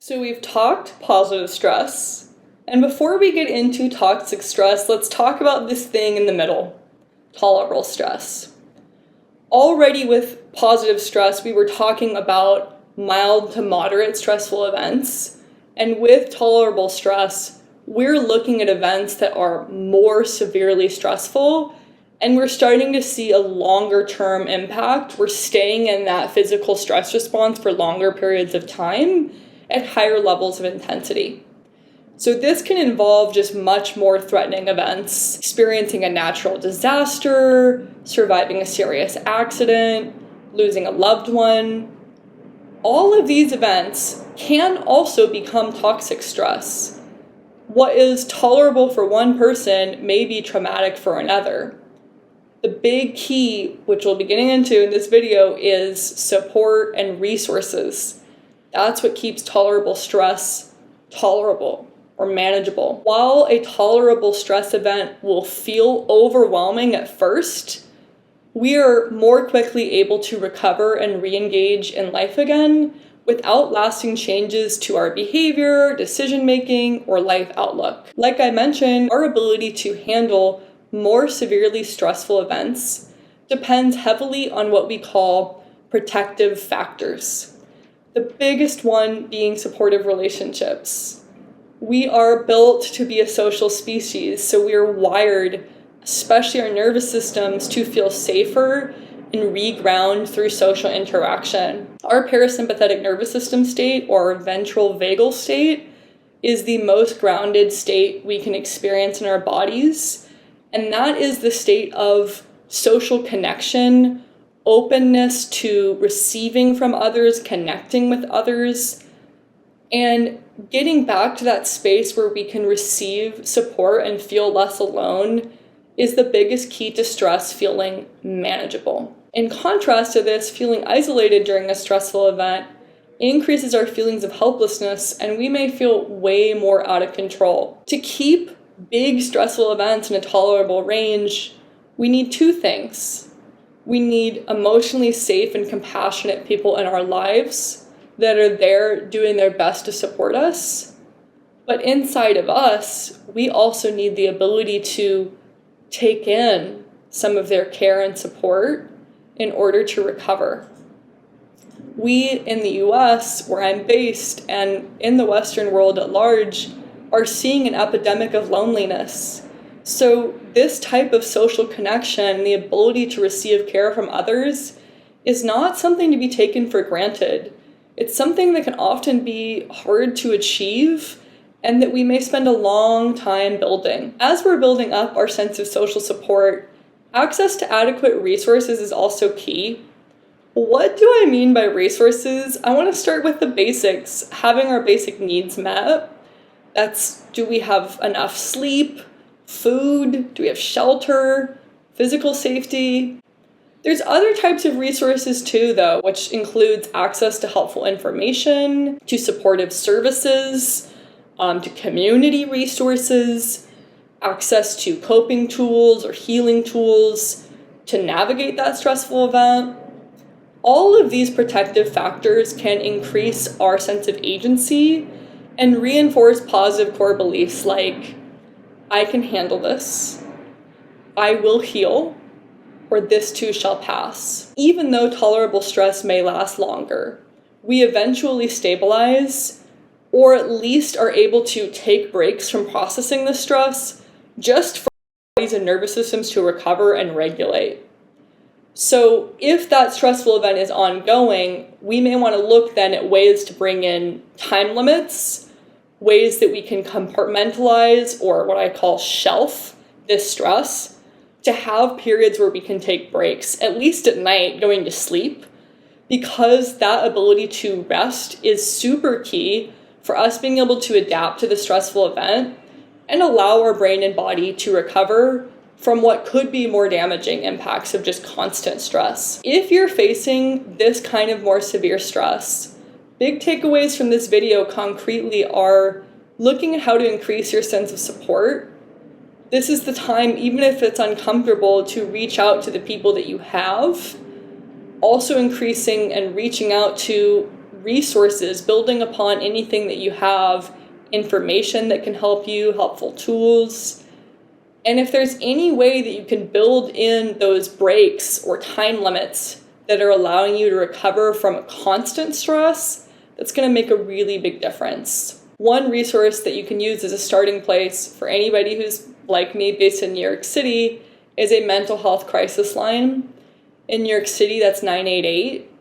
So we've talked positive stress, and before we get into toxic stress, let's talk about this thing in the middle, tolerable stress. Already with positive stress, we were talking about mild to moderate stressful events, and with tolerable stress, we're looking at events that are more severely stressful, and we're starting to see a longer term impact. We're staying in that physical stress response for longer periods of time at higher levels of intensity. So this can involve just much more threatening events, experiencing a natural disaster, surviving a serious accident, losing a loved one. All of these events can also become toxic stress. What is tolerable for one person may be traumatic for another. The big key, which we'll be getting into in this video, is support and resources. That's what keeps tolerable stress tolerable or manageable. While a tolerable stress event will feel overwhelming at first, we are more quickly able to recover and re-engage in life again without lasting changes to our behavior, decision-making, or life outlook. Like I mentioned, our ability to handle more severely stressful events depends heavily on what we call protective factors. The biggest one being supportive relationships. We are built to be a social species, so we are wired, especially our nervous systems, to feel safer and reground through social interaction. Our parasympathetic nervous system state, or ventral vagal state, is the most grounded state we can experience in our bodies, and that is the state of social connection, openness to receiving from others, connecting with others, and getting back to that space where we can receive support and feel less alone is the biggest key to stress feeling manageable. In contrast to this, feeling isolated during a stressful event increases our feelings of helplessness, and we may feel way more out of control. To keep big stressful events in a tolerable range, we need two things. We need emotionally safe and compassionate people in our lives that are there doing their best to support us. But inside of us, we also need the ability to take in some of their care and support in order to recover. We in the US, where I'm based, and in the Western world at large, are seeing an epidemic of loneliness. So this type of social connection, the ability to receive care from others, is not something to be taken for granted. It's something that can often be hard to achieve and that we may spend a long time building. As we're building up our sense of social support, access to adequate resources is also key. What do I mean by resources? I want to start with the basics, having our basic needs met. That's, do we have enough sleep? Food? Do we have shelter? Physical safety? There's other types of resources too, though, which includes access to helpful information, to supportive services, to community resources, access to coping tools or healing tools to navigate that stressful event. All of these protective factors can increase our sense of agency and reinforce positive core beliefs like, I can handle this, I will heal, or this too shall pass. Even though tolerable stress may last longer, we eventually stabilize, or at least are able to take breaks from processing the stress just for our bodies and nervous systems to recover and regulate. So if that stressful event is ongoing, we may want to look then at ways to bring in time limits, ways that we can compartmentalize, or what I call shelf, this stress, to have periods where we can take breaks, at least at night, going to sleep, because that ability to rest is super key for us being able to adapt to the stressful event and allow our brain and body to recover from what could be more damaging impacts of just constant stress. If you're facing this kind of more severe stress, big takeaways from this video concretely are looking at how to increase your sense of support. This is the time, even if it's uncomfortable, to reach out to the people that you have. Also increasing and reaching out to resources, building upon anything that you have, information that can help you, helpful tools. And if there's any way that you can build in those breaks or time limits that are allowing you to recover from a constant stress, that's going to make a really big difference. One resource that you can use as a starting place for anybody who's like me, based in New York City, is a mental health crisis line. In New York City, that's 988.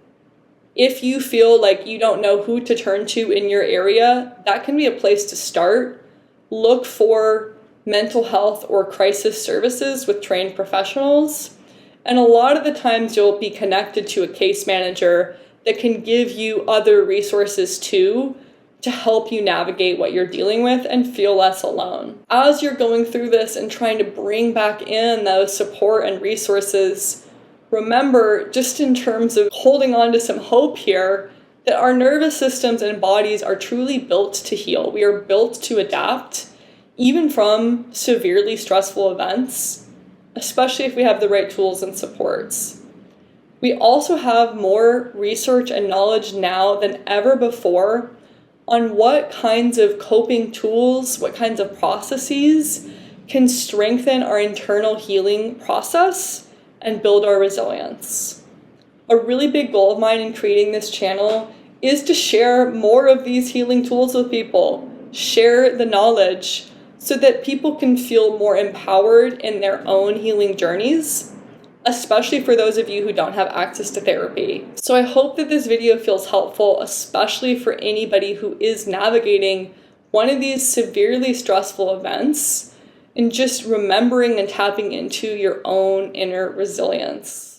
If you feel like you don't know who to turn to in your area, that can be a place to start. Look for mental health or crisis services with trained professionals. And a lot of the times you'll be connected to a case manager that can give you other resources too, to help you navigate what you're dealing with and feel less alone. As you're going through this and trying to bring back in those support and resources, remember, just in terms of holding on to some hope here, that our nervous systems and bodies are truly built to heal. We are built to adapt, even from severely stressful events, especially if we have the right tools and supports. We also have more research and knowledge now than ever before on what kinds of coping tools, what kinds of processes can strengthen our internal healing process and build our resilience. A really big goal of mine in creating this channel is to share more of these healing tools with people, share the knowledge so that people can feel more empowered in their own healing journeys, especially for those of you who don't have access to therapy. So I hope that this video feels helpful, especially for anybody who is navigating one of these severely stressful events and just remembering and tapping into your own inner resilience.